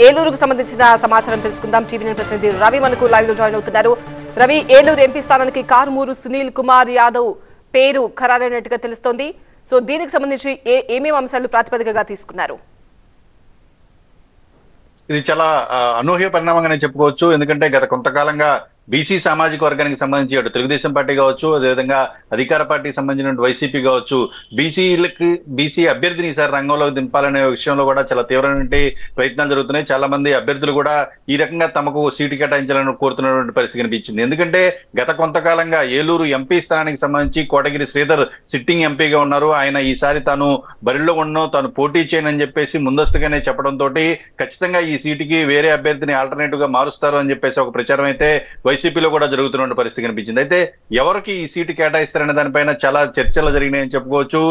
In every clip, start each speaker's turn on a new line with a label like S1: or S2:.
S1: ఏలూరుకు సంబంధించిన సమాచారం తెలుసుకుందాం. టీవీ ప్రతినిధి రవి మనకు లైవ్ లో జాయిన్ అవుతున్నారు. రవి, ఏలూరు ఎంపీ స్థానానికి కారుమూరు సునీల్ కుమార్ యాదవ్ పేరు ఖరారైనట్టుగా తెలుస్తోంది. సో దీనికి సంబంధించి ఏమేమి అంశాలు ప్రాతిపదికగా తీసుకున్నారు?
S2: ఇది చాలా అనూహ్య పరిణామంగానే చెప్పుకోవచ్చు. ఎందుకంటే గత కొంతకాలంగా బీసీ సామాజిక వర్గానికి సంబంధించి అటు తెలుగుదేశం పార్టీ కావచ్చు, అదేవిధంగా అధికార పార్టీకి సంబంధించిన వైసీపీ కావచ్చు, బీసీ అభ్యర్థిని ఈసారి రంగంలోకి దింపాలనే విషయంలో కూడా చాలా తీవ్రమైన ప్రయత్నాలు జరుగుతున్నాయి. చాలా మంది అభ్యర్థులు కూడా ఈ రకంగా తమకు సీటు కేటాయించాలని కోరుతున్నటువంటి పరిస్థితి కనిపించింది. ఎందుకంటే గత కొంతకాలంగా ఏలూరు ఎంపీ స్థానానికి సంబంధించి కోటగిరి శ్రీధర్ సిట్టింగ్ ఎంపీగా ఉన్నారు. ఆయన ఈసారి తాను బరిలో ఉండను, తాను పోటీ చేయనని చెప్పేసి ముందస్తుగానే చెప్పడంతో ఖచ్చితంగా ఈ సీటుకి వేరే అభ్యర్థిని ఆల్టర్నేటివ్ గా మారుస్తారు అని చెప్పేసి ఒక ప్రచారం అయితే వైసీపీలో కూడా జరుగుతున్న పరిస్థితి కనిపించింది. అయితే ఎవరికి ఈ సీటు కేటాయిస్తారనే దానిపైన చాలా చర్చలు జరిగినాయని చెప్పుకోవచ్చు.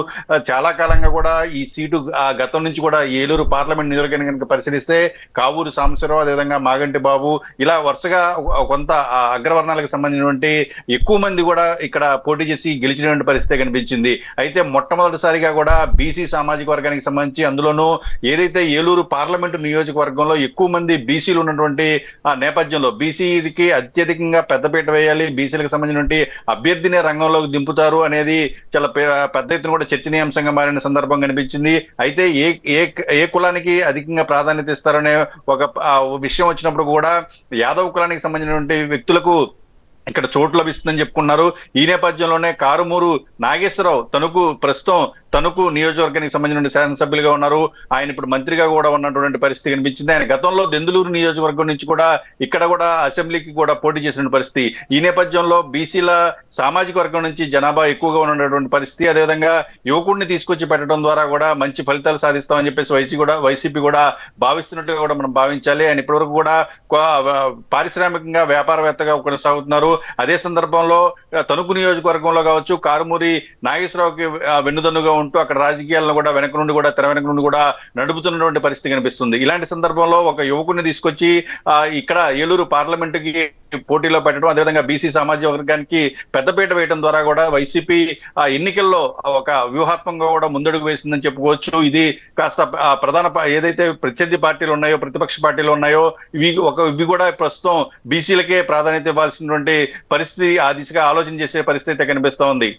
S2: చాలా కాలంగా కూడా ఈ సీటు గతం నుంచి కూడా ఏలూరు పార్లమెంట్ నియోజకవర్గాన్ని కనుక పరిశీలిస్తే కావూరు సాంబశివరావు, అదేవిధంగా మాగంటి బాబు, ఇలా వరుసగా కొంత అగ్రవర్ణాలకు సంబంధించినటువంటి ఎక్కువ మంది కూడా ఇక్కడ పోటీ చేసి గెలిచినటువంటి పరిస్థితి కనిపించింది. అయితే మొట్టమొదటిసారిగా కూడా బీసీ సామాజిక వర్గానికి సంబంధించి, అందులోనూ ఏదైతే ఏలూరు పార్లమెంటు నియోజకవర్గంలో ఎక్కువ మంది బీసీలు ఉన్నటువంటి నేపథ్యంలో బీసీకి అత్యధికంగా పెద్దపీట వేయాలి, బీసీలకు సంబంధించిన అభ్యర్థినే రంగంలోకి దింపుతారు అనేది చాలా పెద్ద ఎత్తున కూడా చర్చనీయాంశంగా మారిన సందర్భం కనిపించింది. అయితే ఏ కులానికి అధికంగా ప్రాధాన్యత ఇస్తారనే ఒక విషయం వచ్చినప్పుడు కూడా యాదవ్ కులానికి సంబంధించినటువంటి వ్యక్తులకు ఇక్కడ చోటు లభిస్తుందని చెప్పుకున్నారు. ఈ నేపథ్యంలోనే కారుమూరు నాగేశ్వరరావు తణుకు నియోజకవర్గానికి సంబంధించిన శాసనసభ్యులుగా ఉన్నారు. ఆయన ఇప్పుడు మంత్రిగా కూడా ఉన్నటువంటి పరిస్థితి కనిపించింది. ఆయన గతంలో దెందులూరు నియోజకవర్గం నుంచి కూడా ఇక్కడ కూడా అసెంబ్లీకి కూడా పోటీ చేసిన పరిస్థితి. ఈ నేపథ్యంలో బీసీల సామాజిక వర్గం నుంచి జనాభా ఎక్కువగా ఉన్నటువంటి పరిస్థితి, అదేవిధంగా యువకుడిని తీసుకొచ్చి పెట్టడం ద్వారా కూడా మంచి ఫలితాలు సాధిస్తామని చెప్పేసి వైసీపీ కూడా భావిస్తున్నట్టుగా కూడా మనం భావించాలి. ఆయన ఇప్పటివరకు కూడా పారిశ్రామికంగా వ్యాపారవేత్తగా కొనసాగుతున్నారు. అదే సందర్భంలో తణుకు నియోజకవర్గంలో కావచ్చు, కారుమూరి నాగేశ్వరరావుకి వెన్నుదన్నుగా ఉంటూ అక్కడ రాజకీయాలను కూడా తెర వెనక నుండి కూడా నడుపుతున్నటువంటి పరిస్థితి కనిపిస్తుంది. ఇలాంటి సందర్భంలో ఒక యువకుడిని తీసుకొచ్చి ఇక్కడ ఏలూరు పార్లమెంటుకి పోటీలో పెట్టడం, అదేవిధంగా బీసీ సామాజిక వర్గానికి పెద్దపీట వేయడం ద్వారా కూడా వైసీపీ ఎన్నికల్లో ఒక వ్యూహాత్మకంగా కూడా ముందడుగు వేసిందని చెప్పుకోవచ్చు. ఇది కాస్త ఏదైతే ప్రత్యర్థి పార్టీలు ఉన్నాయో, ప్రతిపక్ష పార్టీలు ఉన్నాయో, ఇవి కూడా ప్రస్తుతం బీసీలకే ప్రాధాన్యత ఇవ్వాల్సినటువంటి పరిస్థితి, ఆ దిశగా ఆలోచన చేసే పరిస్థితి కనిపిస్తోంది.